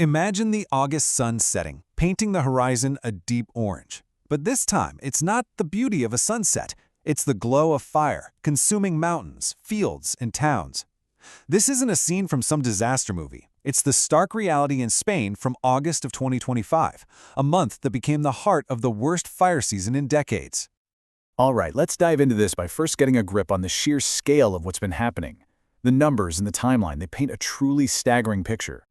Imagine the August sun setting, painting the horizon a deep orange. But this time, it's not the beauty of a sunset. It's the glow of fire, consuming mountains, fields, and towns. This isn't a scene from some disaster movie. It's the stark reality in Spain from August of 2025, a month that became the heart of the worst fire season in decades. All right, let's dive into this by first getting a grip on the sheer scale of what's been happening. The numbers and the timeline, they paint a truly staggering picture.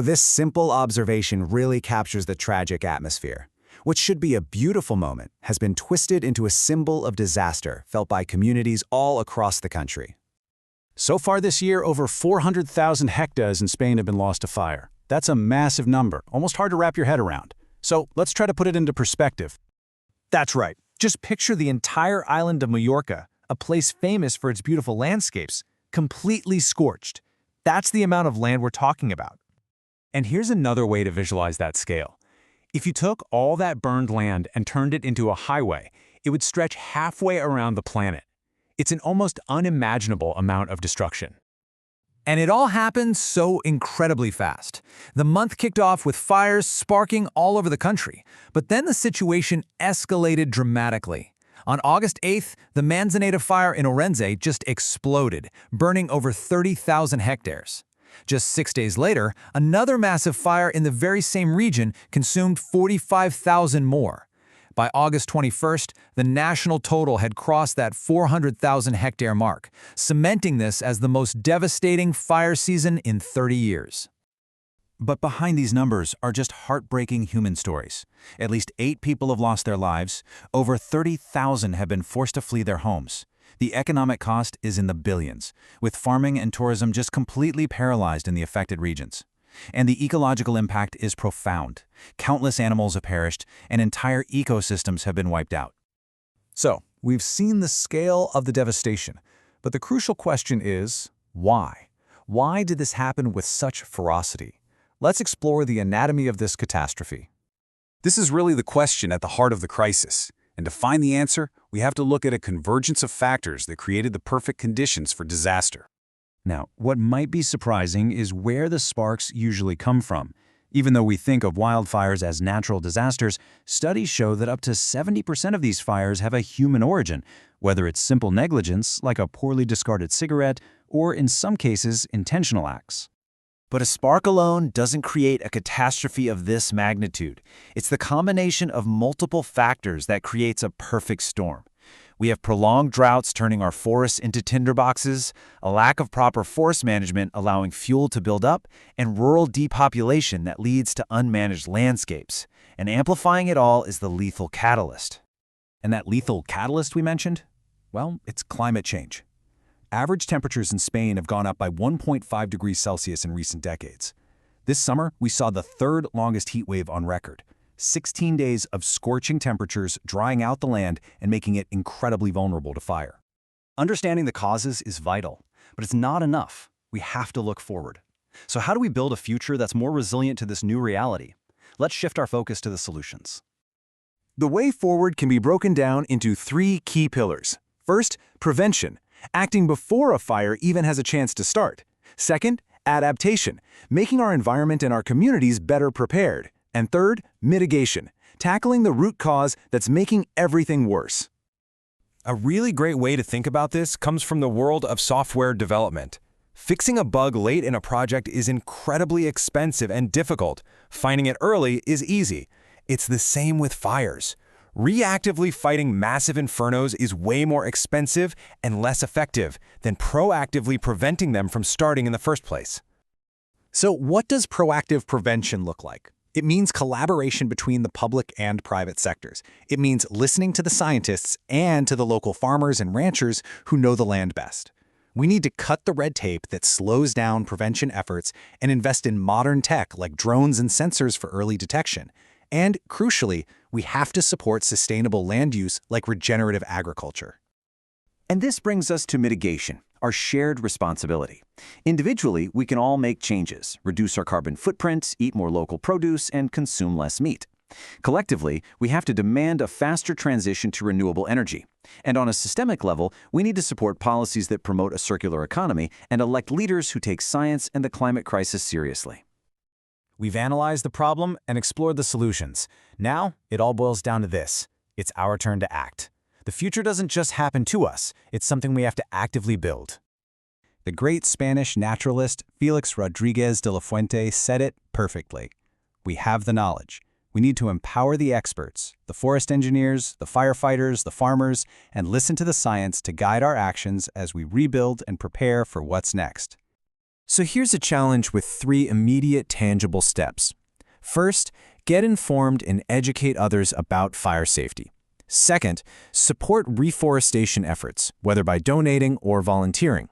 This simple observation really captures the tragic atmosphere. What should be a beautiful moment has been twisted into a symbol of disaster felt by communities all across the country. So far this year, over 400,000 hectares in Spain have been lost to fire. That's a massive number, almost hard to wrap your head around. So let's try to put it into perspective. That's right. Just picture the entire island of Mallorca, a place famous for its beautiful landscapes, completely scorched. That's the amount of land we're talking about. And here's another way to visualize that scale. If you took all that burned land and turned it into a highway, it would stretch halfway around the planet. It's an almost unimaginable amount of destruction. And it all happened so incredibly fast. The month kicked off with fires sparking all over the country, but then the situation escalated dramatically. On August 8th, the Manzanita fire in Orense just exploded, burning over 30,000 hectares. Just 6 days later, another massive fire in the very same region consumed 45,000 more. By August 21st, the national total had crossed that 400,000 hectare mark, cementing this as the most devastating fire season in 30 years. But behind these numbers are just heartbreaking human stories. At least 8 people have lost their lives. Over 30,000 have been forced to flee their homes. The economic cost is in the billions, with farming and tourism just completely paralyzed in the affected regions. And the ecological impact is profound. Countless animals have perished, and entire ecosystems have been wiped out. So, we've seen the scale of the devastation, but the crucial question is, why? Why did this happen with such ferocity? Let's explore the anatomy of this catastrophe. This is really the question at the heart of the crisis. And to find the answer, we have to look at a convergence of factors that created the perfect conditions for disaster. Now, what might be surprising is where the sparks usually come from. Even though we think of wildfires as natural disasters, studies show that up to 70% of these fires have a human origin, whether it's simple negligence, like a poorly discarded cigarette, or in some cases, intentional acts. But a spark alone doesn't create a catastrophe of this magnitude. It's the combination of multiple factors that creates a perfect storm. We have prolonged droughts turning our forests into tinderboxes, a lack of proper forest management allowing fuel to build up, and rural depopulation that leads to unmanaged landscapes. And amplifying it all is the lethal catalyst. And that lethal catalyst we mentioned? Well, it's climate change. Average temperatures in Spain have gone up by 1.5 degrees Celsius in recent decades. This summer, we saw the third longest heat wave on record. 16 days of scorching temperatures drying out the land and making it incredibly vulnerable to fire. Understanding the causes is vital, but it's not enough. We have to look forward. So how do we build a future that's more resilient to this new reality? Let's shift our focus to the solutions. The way forward can be broken down into 3 key pillars. First, prevention, acting before a fire even has a chance to start. Second, adaptation, making our environment and our communities better prepared. And third, mitigation, tackling the root cause that's making everything worse. A really great way to think about this comes from the world of software development. Fixing a bug late in a project is incredibly expensive and difficult. Finding it early is easy. It's the same with fires. Reactively fighting massive infernos is way more expensive and less effective than proactively preventing them from starting in the first place. So what does proactive prevention look like? It means collaboration between the public and private sectors. It means listening to the scientists and to the local farmers and ranchers who know the land best. We need to cut the red tape that slows down prevention efforts and invest in modern tech like drones and sensors for early detection. And, crucially, we have to support sustainable land use like regenerative agriculture. And this brings us to mitigation, our shared responsibility. Individually, we can all make changes, reduce our carbon footprint, eat more local produce, and consume less meat. Collectively, we have to demand a faster transition to renewable energy. And on a systemic level, we need to support policies that promote a circular economy and elect leaders who take science and the climate crisis seriously. We've analyzed the problem and explored the solutions. Now, it all boils down to this. It's our turn to act. The future doesn't just happen to us, it's something we have to actively build. The great Spanish naturalist Felix Rodriguez de la Fuente said it perfectly. We have the knowledge. We need to empower the experts, the forest engineers, the firefighters, the farmers, and listen to the science to guide our actions as we rebuild and prepare for what's next. So here's a challenge with 3 immediate tangible steps. First, get informed and educate others about fire safety. Second, support reforestation efforts, whether by donating or volunteering.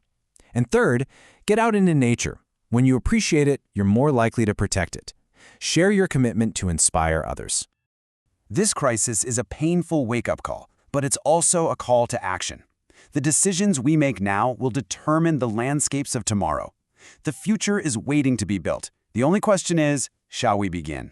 And third, get out into nature. When you appreciate it, you're more likely to protect it. Share your commitment to inspire others. This crisis is a painful wake-up call, but it's also a call to action. The decisions we make now will determine the landscapes of tomorrow. The future is waiting to be built. The only question is, shall we begin?